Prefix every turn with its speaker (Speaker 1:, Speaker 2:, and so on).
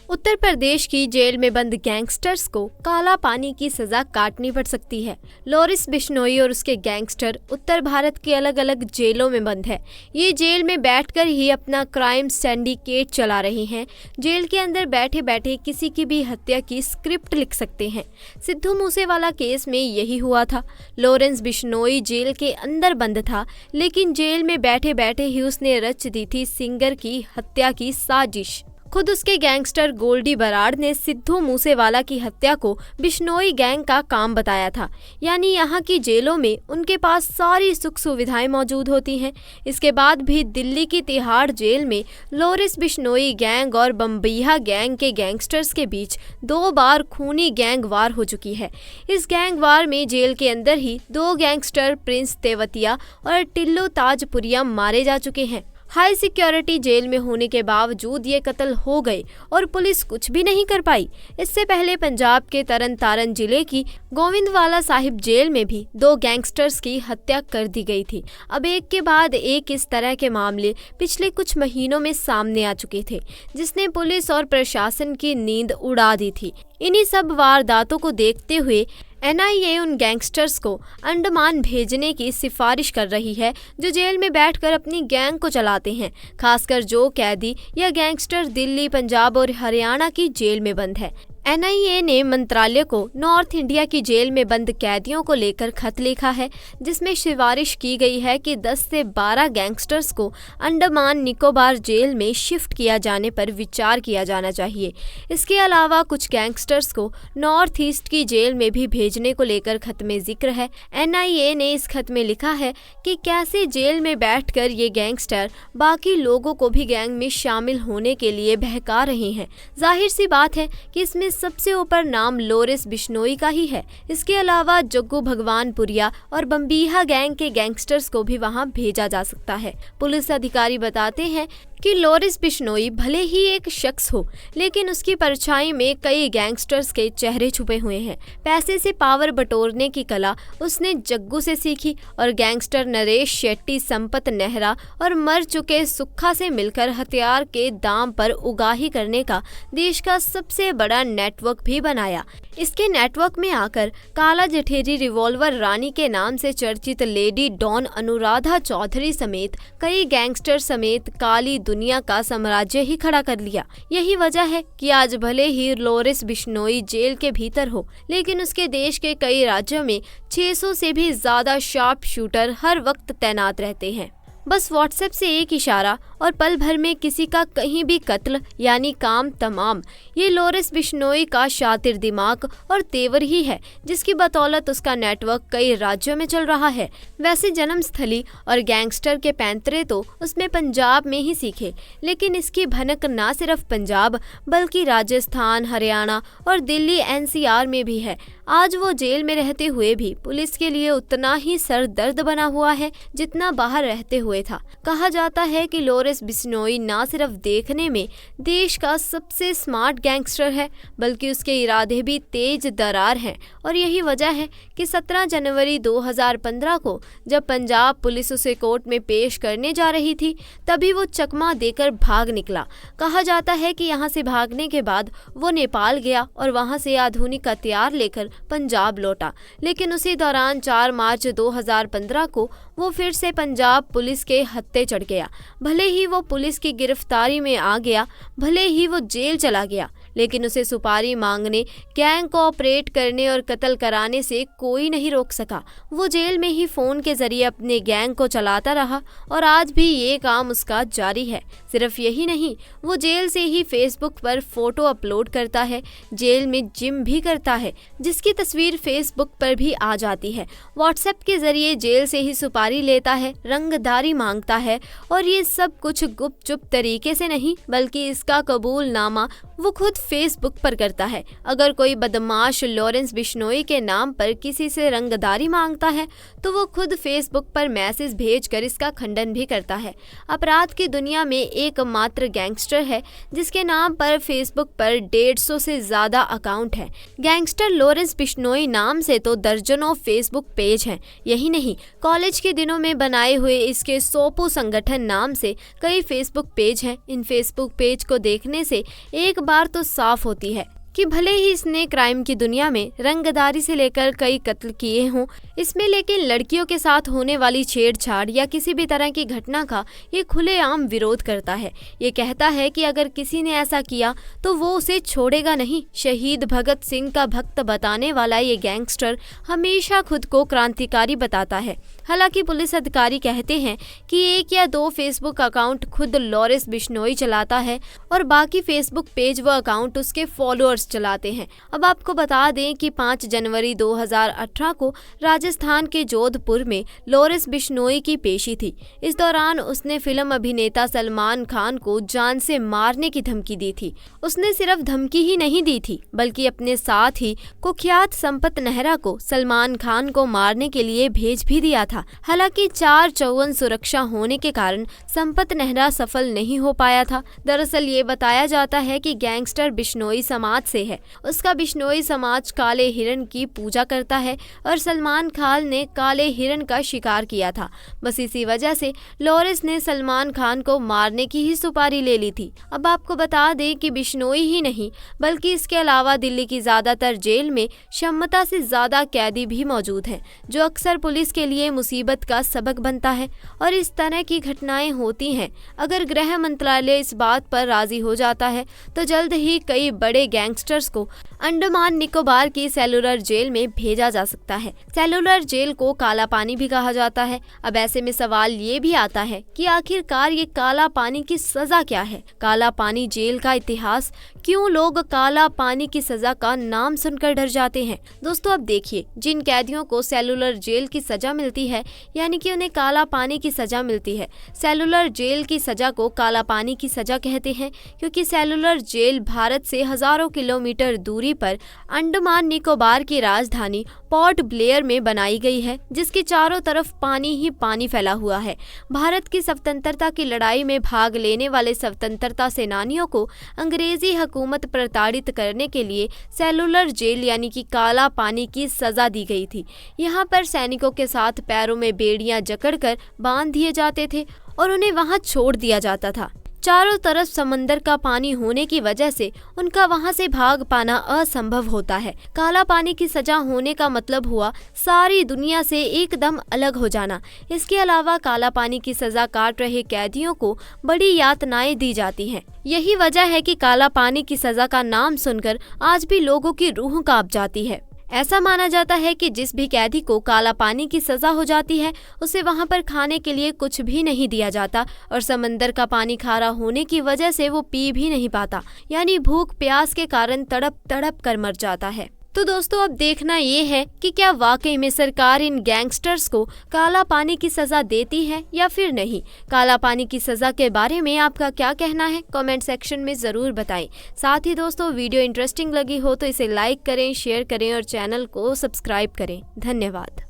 Speaker 1: उत्तर प्रदेश की जेल में बंद गैंगस्टर्स को काला पानी की सजा काटनी पड़ सकती है। लॉरेंस बिश्नोई और उसके गैंगस्टर उत्तर भारत की अलग अलग जेलों में बंद है। ये जेल में बैठकर ही अपना क्राइम सिंडिकेट चला रहे हैं। जेल के अंदर बैठे बैठे किसी की भी हत्या की स्क्रिप्ट लिख सकते हैं। सिद्धू मूसेवाला केस में यही हुआ था। लॉरेंस बिश्नोई जेल के अंदर बंद था, लेकिन जेल में बैठे बैठे ही उसने रच दी थी सिंगर की हत्या की साजिश। खुद उसके गैंगस्टर गोल्डी बराड़ ने सिद्धू मूसेवाला की हत्या को बिश्नोई गैंग का काम बताया था। यानी यहाँ की जेलों में उनके पास सारी सुख सुविधाएं मौजूद होती हैं। इसके बाद भी दिल्ली की तिहाड़ जेल में लॉरेंस बिश्नोई गैंग और बम्बईहा गैंग के गैंगस्टर्स के बीच 2 बार खूनी गैंग वार हो चुकी है। इस गैंग वार में जेल के अंदर ही 2 गैंगस्टर प्रिंस तेवतिया और टिल्लू ताजपुरिया मारे जा चुके हैं। हाई सिक्योरिटी जेल में होने के बावजूद ये कत्ल हो गए और पुलिस कुछ भी नहीं कर पाई। इससे पहले पंजाब के तरन तारन जिले की गोविंदवाला साहिब जेल में भी 2 गैंगस्टर्स की हत्या कर दी गई थी। अब एक के बाद एक इस तरह के मामले पिछले कुछ महीनों में सामने आ चुके थे, जिसने पुलिस और प्रशासन की नींद उड़ा दी थी। इन्हीं सब वारदातों को देखते हुए NIA उन गैंगस्टर्स को अंडमान भेजने की सिफारिश कर रही है जो जेल में बैठकर अपनी गैंग को चलाते हैं, खासकर जो कैदी या गैंगस्टर दिल्ली, पंजाब और हरियाणा की जेल में बंद है। NIA ने मंत्रालय को नॉर्थ इंडिया की जेल में बंद कैदियों को लेकर खत लिखा है, जिसमें सिफारिश की गई है कि 10 से 12 गैंगस्टर्स को अंडमान निकोबार जेल में शिफ्ट किया जाने पर विचार किया जाना चाहिए। इसके अलावा कुछ गैंगस्टर्स को नॉर्थ ईस्ट की जेल में भी भेजने को लेकर खत में जिक्र है। NIA ने इस खत में लिखा है कि कैसे जेल में बैठकर ये गैंगस्टर बाकी लोगों को भी गैंग में शामिल होने के लिए बहका रहे हैं। जाहिर सी बात है कि इसमें सबसे ऊपर नाम लॉरेंस बिश्नोई का ही है। इसके अलावा जग्गू भगवानपुरिया और बम्बईहा गैंग के गैंगस्टर्स को भी वहां भेजा जा सकता है। पुलिस अधिकारी बताते हैं कि लॉरेंस बिश्नोई भले ही एक शख्स हो, लेकिन उसकी परछाई में कई गैंगस्टर्स के चेहरे छुपे हुए हैं। पैसे से पावर बटोरने की कला उसने जग्गू से सीखी और गैंगस्टर नरेश शेट्टी, संपत नेहरा और मर चुके सुक्खा से मिलकर हथियार के दाम पर उगाही करने का देश का सबसे बड़ा नेटवर्क भी बनाया। इसके नेटवर्क में आकर काला जठेरी रिवॉल्वर रानी के नाम से चर्चित लेडी डॉन अनुराधा चौधरी समेत कई गैंगस्टर समेत काली दुनिया का साम्राज्य ही खड़ा कर लिया। यही वजह है कि आज भले ही लॉरेंस बिश्नोई जेल के भीतर हो, लेकिन उसके देश के कई राज्यों में 600 से भी ज्यादा शार्प शूटर हर वक्त तैनात रहते हैं। बस व्हाट्सएप से एक इशारा और पल भर में किसी का कहीं भी कत्ल यानी काम तमाम। ये लॉरेंस बिश्नोई का शातिर दिमाग और तेवर ही है, जिसकी बदौलत उसका नेटवर्क कई राज्यों में चल रहा है। वैसे जन्मस्थली और गैंगस्टर के पैंतरे तो उसने पंजाब में ही सीखे, लेकिन इसकी भनक ना सिर्फ पंजाब बल्कि राजस्थान, हरियाणा और दिल्ली NCR में भी है। आज वो जेल में रहते हुए भी पुलिस के लिए उतना ही सर दर्द बना हुआ है जितना बाहर रहते हुए था। कहा जाता है कि लॉरेंस बिश्नोई ना सिर्फ देखने में देश का सबसे स्मार्ट गैंगस्टर है, बल्कि उसके इरादे भी तेज दरार हैं। और यही वजह है कि 17 जनवरी 2015 को जब पंजाब पुलिस उसे कोर्ट में पेश करने जा रही थी, तभी वो चकमा देकर भाग निकला। कहा जाता है कि यहाँ से भागने के बाद वो नेपाल गया और वहाँ से आधुनिक हथियार लेकर पंजाब लौटा, लेकिन उसी दौरान 4 मार्च 2015 को वो फिर से पंजाब पुलिस के हत्थे चढ़ गया। भले ही वो पुलिस की गिरफ्तारी में आ गया, भले ही वो जेल चला गया, लेकिन उसे सुपारी मांगने, गैंग को ऑपरेट करने और कत्ल कराने से कोई नहीं रोक सका। वो जेल में ही फोन के जरिए अपने गैंग को चलाता रहा और आज भी ये काम उसका जारी है। सिर्फ यही नहीं, वो जेल से ही फेसबुक पर फोटो अपलोड करता है, जेल में जिम भी करता है, जिसकी तस्वीर फेसबुक पर भी आ जाती है। व्हाट्सएप के जरिए जेल से ही सुपारी लेता है, रंगदारी मांगता है और ये सब कुछ गुपचुप तरीके से नहीं, बल्कि इसका कबूलनामा वो खुद फेसबुक पर करता है। अगर कोई बदमाश लॉरेंस बिश्नोई के नाम पर किसी से रंगदारी मांगता है तो वो खुद फेसबुक पर मैसेज भेजकर इसका खंडन भी करता है। अपराध की दुनिया में एकमात्र गैंगस्टर है जिसके नाम पर फेसबुक पर 150 से ज्यादा अकाउंट है। गैंगस्टर लॉरेंस बिश्नोई नाम से तो दर्जनों फेसबुक पेज हैं। यही नहीं, कॉलेज के दिनों में बनाए हुए इसके सोपो संगठन नाम से कई फेसबुक पेज हैं। इन फेसबुक पेज को देखने से एक बार तो साफ होती है कि भले ही इसने क्राइम की दुनिया में रंगदारी से लेकर कई कत्ल किए हों इसमें, लेकिन लड़कियों के साथ होने वाली छेड़छाड़ या किसी भी तरह की घटना का ये खुलेआम विरोध करता है। ये कहता है कि अगर किसी ने ऐसा किया तो वो उसे छोड़ेगा नहीं। शहीद भगत सिंह का भक्त बताने वाला ये गैंगस्टर हमेशा खुद को क्रांतिकारी बताता है। हालांकि पुलिस अधिकारी कहते हैं कि 1 या 2 फेसबुक अकाउंट खुद लॉरिस बिश्नोई चलाता है और बाकी फेसबुक पेज व अकाउंट उसके फॉलोअर्स चलाते हैं। अब आपको बता दें कि 5 जनवरी 2018 को राजस्थान के जोधपुर में लॉरिस बिश्नोई की पेशी थी। इस दौरान उसने फिल्म अभिनेता सलमान खान को जान से मारने की धमकी दी थी। उसने सिर्फ धमकी ही नहीं दी थी बल्कि अपने साथ ही कुख्यात संपत नेहरा को सलमान खान को मारने के लिए भेज भी दिया था। हालांकि 4 चौवन सुरक्षा होने के कारण संपत नेहरा सफल नहीं हो पाया था। दरअसल ये बताया जाता है कि गैंगस्टर बिश्नोई समाज से है। उसका बिश्नोई समाज काले हिरण की पूजा करता है और सलमान खान ने काले हिरण का शिकार किया था। बस इसी वजह से लॉरिस ने सलमान खान को मारने की ही सुपारी ले ली थी। अब आपको बता दें कि बिश्नोई ही नहीं बल्कि इसके अलावा दिल्ली की ज्यादातर जेल में क्षमता से ज्यादा कैदी भी मौजूद हैं, जो अक्सर पुलिस के लिए मुसीबत का सबक बनता है। और इस तरह की घटनाएं होती हैं। अगर गृह मंत्रालय इस बात पर राजी हो जाता है तो जल्द ही कई बड़े गैंगस्टर्स को अंडमान निकोबार की सेलुलर जेल में भेजा जा सकता है। सेलुलर जेल को काला पानी भी कहा जाता है। अब ऐसे में सवाल ये भी आता है कि आखिरकार ये काला पानी की सजा क्या है? काला पानी जेल का इतिहास, क्यों लोग काला पानी की सजा का नाम सुनकर डर जाते हैं? दोस्तों अब देखिए, जिन कैदियों को सेलुलर जेल की सजा मिलती है यानी कि उन्हें काला पानी की सजा मिलती है। सेलुलर जेल की सजा को काला पानी की सजा कहते हैं क्योंकि सेलुलर जेल भारत से हजारों किलोमीटर दूरी पर अंडमान निकोबार की राजधानी पोर्ट ब्लेयर में बनाई गई है, जिसके चारों तरफ पानी ही पानी फैला हुआ है। भारत की स्वतंत्रता की लड़ाई में भाग लेने वाले स्वतंत्रता सेनानियों को अंग्रेजी हुकूमत प्रताड़ित करने के लिए सेलुलर जेल यानी कि काला पानी की सजा दी गई थी। यहाँ पर सैनिकों के साथ पैरों में बेड़ियां जकड़कर बांध दिए जाते थे और उन्हें वहां छोड़ दिया जाता था। चारों तरफ समंदर का पानी होने की वजह से उनका वहां से भाग पाना असंभव होता है। काला पानी की सजा होने का मतलब हुआ सारी दुनिया से एकदम अलग हो जाना। इसके अलावा काला पानी की सजा काट रहे कैदियों को बड़ी यातनाएं दी जाती हैं। यही वजह है कि काला पानी की सजा का नाम सुनकर आज भी लोगों की रूह कांप जाती है। ऐसा माना जाता है कि जिस भी कैदी को काला पानी की सजा हो जाती है उसे वहां पर खाने के लिए कुछ भी नहीं दिया जाता और समंदर का पानी खारा होने की वजह से वो पी भी नहीं पाता, यानी भूख प्यास के कारण तड़प तड़प कर मर जाता है। तो दोस्तों अब देखना ये है कि क्या वाकई में सरकार इन गैंगस्टर्स को काला पानी की सजा देती है या फिर नहीं। काला पानी की सजा के बारे में आपका क्या कहना है, कमेंट सेक्शन में ज़रूर बताएं। साथ ही दोस्तों वीडियो इंटरेस्टिंग लगी हो तो इसे लाइक करें, शेयर करें और चैनल को सब्सक्राइब करें। धन्यवाद।